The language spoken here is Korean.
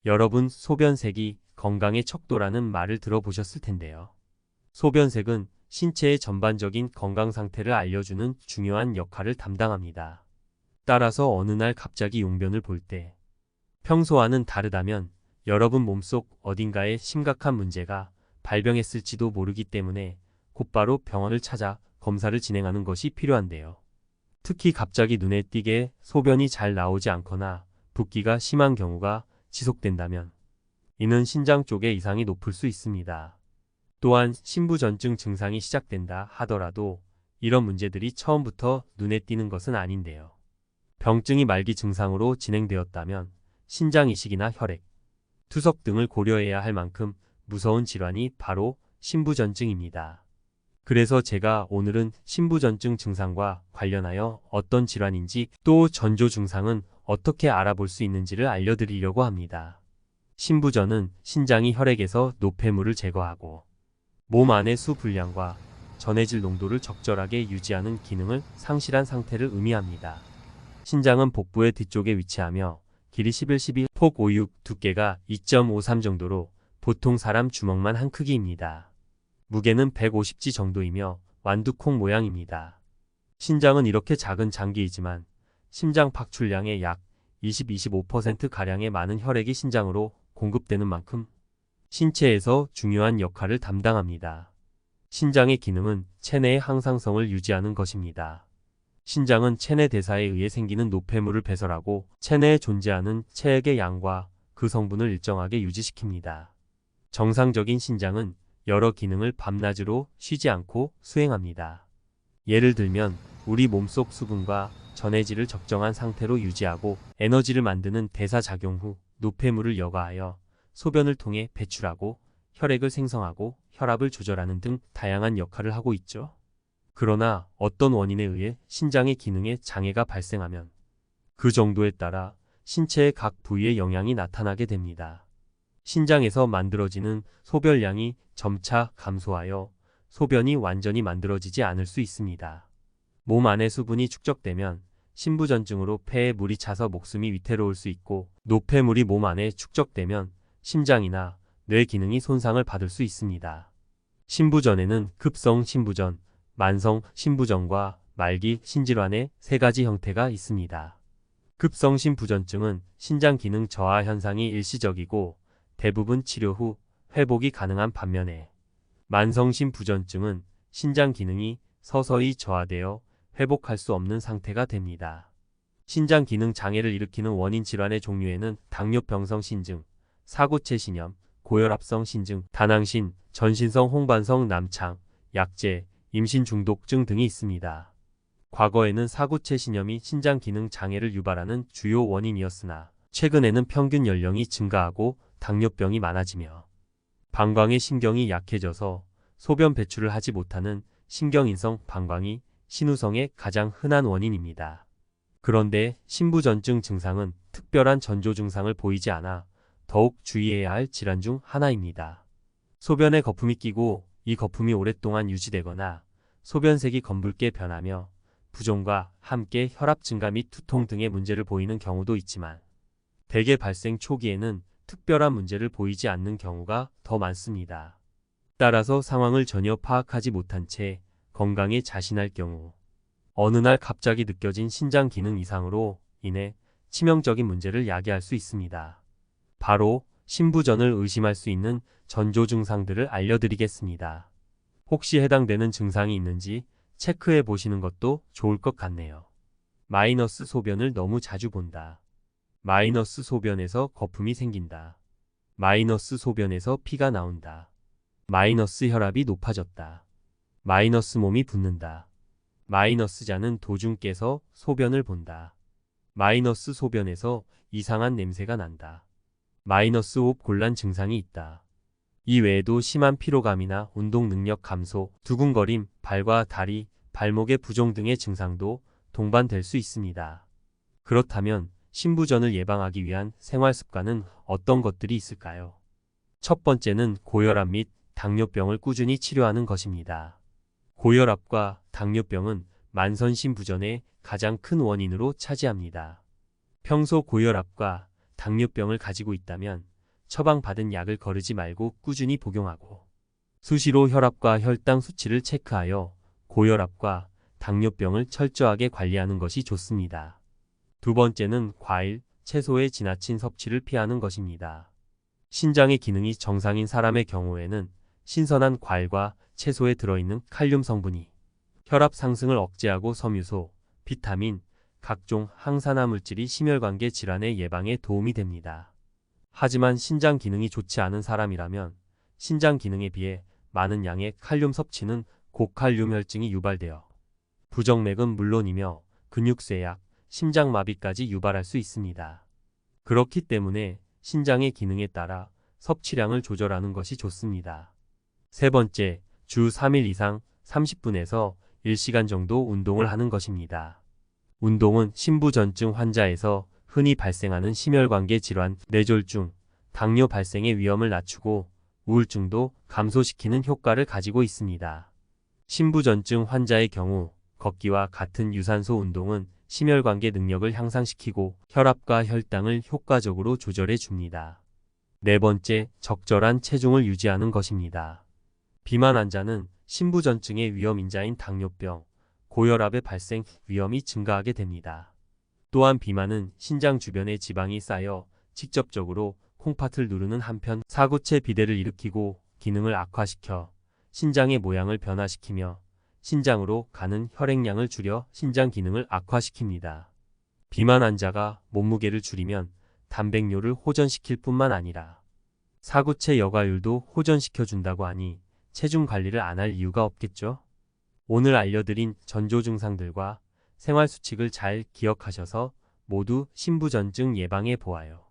여러분, 소변색이 건강의 척도라는 말을 들어보셨을 텐데요. 소변색은 신체의 전반적인 건강 상태를 알려주는 중요한 역할을 담당합니다. 따라서 어느 날 갑자기 용변을 볼 때 평소와는 다르다면 여러분 몸속 어딘가에 심각한 문제가 발병했을지도 모르기 때문에 곧바로 병원을 찾아 검사를 진행하는 것이 필요한데요. 특히 갑자기 눈에 띄게 소변이 잘 나오지 않거나 붓기가 심한 경우가 지속된다면 이는 신장 쪽에 이상이 높을 수 있습니다. 또한 신부전증 증상이 시작된다 하더라도 이런 문제들이 처음부터 눈에 띄는 것은 아닌데요. 병증이 말기 증상으로 진행되었다면 신장 이식이나 혈액, 투석 등을 고려해야 할 만큼 무서운 질환이 바로 신부전증입니다. 그래서 제가 오늘은 신부전증 증상과 관련하여 어떤 질환인지 또 전조 증상은 어떻게 알아볼 수 있는지를 알려드리려고 합니다. 신부전은 신장이 혈액에서 노폐물을 제거하고 몸 안의 수 분량과 전해질 농도를 적절하게 유지하는 기능을 상실한 상태를 의미합니다. 신장은 복부의 뒤쪽에 위치하며 길이 11-12, 폭 5-6, 두께가 2.53 정도로 보통 사람 주먹만 한 크기입니다. 무게는 150g 정도이며 완두콩 모양입니다. 신장은 이렇게 작은 장기이지만 심장 박출량의 약 20-25%가량의 많은 혈액이 신장으로 공급되는 만큼 신체에서 중요한 역할을 담당합니다. 신장의 기능은 체내의 항상성을 유지하는 것입니다. 신장은 체내 대사에 의해 생기는 노폐물을 배설하고 체내에 존재하는 체액의 양과 그 성분을 일정하게 유지시킵니다. 정상적인 신장은 여러 기능을 밤낮으로 쉬지 않고 수행합니다. 예를 들면 우리 몸속 수분과 전해질을 적정한 상태로 유지하고 에너지를 만드는 대사작용 후 노폐물을 여과하여 소변을 통해 배출하고 혈액을 생성하고 혈압을 조절하는 등 다양한 역할을 하고 있죠. 그러나 어떤 원인에 의해 신장의 기능에 장애가 발생하면 그 정도에 따라 신체의 각 부위에 영향이 나타나게 됩니다. 신장에서 만들어지는 소변량이 점차 감소하여 소변이 완전히 만들어지지 않을 수 있습니다. 몸 안에 수분이 축적되면 신부전증으로 폐에 물이 차서 목숨이 위태로울 수 있고 노폐물이 몸 안에 축적되면 심장이나 뇌 기능이 손상을 받을 수 있습니다. 신부전에는 급성 신부전, 만성 신부전과 말기 신질환의 세 가지 형태가 있습니다. 급성 신부전증은 신장 기능 저하 현상이 일시적이고 대부분 치료 후 회복이 가능한 반면에 만성 신부전증은 신장 기능이 서서히 저하되어 회복할 수 없는 상태가 됩니다. 신장 기능 장애를 일으키는 원인 질환의 종류에는 당뇨병성 신증, 사구체 신염, 고혈압성 신증, 다낭신, 전신성 홍반성 남창, 약제, 임신 중독증 등이 있습니다. 과거에는 사구체 신염이 신장 기능 장애를 유발하는 주요 원인이었으나 최근에는 평균 연령이 증가하고 당뇨병이 많아지며 방광의 신경이 약해져서 소변 배출을 하지 못하는 신경인성 방광이 신우성의 가장 흔한 원인입니다. 그런데 신부전증 증상은 특별한 전조 증상을 보이지 않아 더욱 주의해야 할 질환 중 하나입니다. 소변에 거품이 끼고 이 거품이 오랫동안 유지되거나 소변색이 검붉게 변하며 부종과 함께 혈압 증가 및 두통 등의 문제를 보이는 경우도 있지만 대개 발생 초기에는 특별한 문제를 보이지 않는 경우가 더 많습니다. 따라서 상황을 전혀 파악하지 못한 채 건강에 자신할 경우 어느 날 갑자기 느껴진 신장 기능 이상으로 인해 치명적인 문제를 야기할 수 있습니다. 바로 신부전을 의심할 수 있는 전조 증상들을 알려드리겠습니다. 혹시 해당되는 증상이 있는지 체크해 보시는 것도 좋을 것 같네요. 마이너스 소변을 너무 자주 본다. 마이너스 소변에서 거품이 생긴다. 마이너스 소변에서 피가 나온다. 마이너스 혈압이 높아졌다. 마이너스 몸이 붓는다. 마이너스 자는 도중 깨서 소변을 본다. 마이너스 소변에서 이상한 냄새가 난다. 마이너스 호흡 곤란 증상이 있다. 이 외에도 심한 피로감이나 운동 능력 감소, 두근거림, 발과 다리, 발목의 부종 등의 증상도 동반될 수 있습니다. 그렇다면 신부전을 예방하기 위한 생활 습관은 어떤 것들이 있을까요? 첫 번째는 고혈압 및 당뇨병을 꾸준히 치료하는 것입니다. 고혈압과 당뇨병은 만선 신부전의 가장 큰 원인으로 차지합니다. 평소 고혈압과 당뇨병을 가지고 있다면 처방받은 약을 거르지 말고 꾸준히 복용하고 수시로 혈압과 혈당 수치를 체크하여 고혈압과 당뇨병을 철저하게 관리하는 것이 좋습니다. 두 번째는 과일, 채소의 지나친 섭취를 피하는 것입니다. 신장의 기능이 정상인 사람의 경우에는 신선한 과일과 채소에 들어있는 칼륨 성분이 혈압 상승을 억제하고 섬유소, 비타민, 각종 항산화 물질이 심혈관계 질환의 예방에 도움이 됩니다. 하지만 신장 기능이 좋지 않은 사람이라면 신장 기능에 비해 많은 양의 칼륨 섭취는 고칼륨 혈증이 유발되어 부정맥은 물론이며 근육쇠약, 심장마비까지 유발할 수 있습니다. 그렇기 때문에 신장의 기능에 따라 섭취량을 조절하는 것이 좋습니다. 세 번째, 주 3일 이상 30분에서 1시간 정도 운동을 하는 것입니다. 운동은 신부전증 환자에서 흔히 발생하는 심혈관계 질환, 뇌졸중, 당뇨 발생의 위험을 낮추고 우울증도 감소시키는 효과를 가지고 있습니다. 신부전증 환자의 경우 걷기와 같은 유산소 운동은 심혈관계 능력을 향상시키고 혈압과 혈당을 효과적으로 조절해 줍니다. 네 번째, 적절한 체중을 유지하는 것입니다. 비만 환자는 신부전증의 위험인자인 당뇨병, 고혈압의 발생 위험이 증가하게 됩니다. 또한 비만은 신장 주변에 지방이 쌓여 직접적으로 콩팥을 누르는 한편 사구체 비대를 일으키고 기능을 악화시켜 신장의 모양을 변화시키며 신장으로 가는 혈액량을 줄여 신장 기능을 악화시킵니다. 비만 환자가 몸무게를 줄이면 단백뇨를 호전시킬 뿐만 아니라 사구체 여과율도 호전시켜준다고 하니 체중 관리를 안 할 이유가 없겠죠? 오늘 알려드린 전조 증상들과 생활 수칙을 잘 기억하셔서 모두 신부전증 예방해 보아요.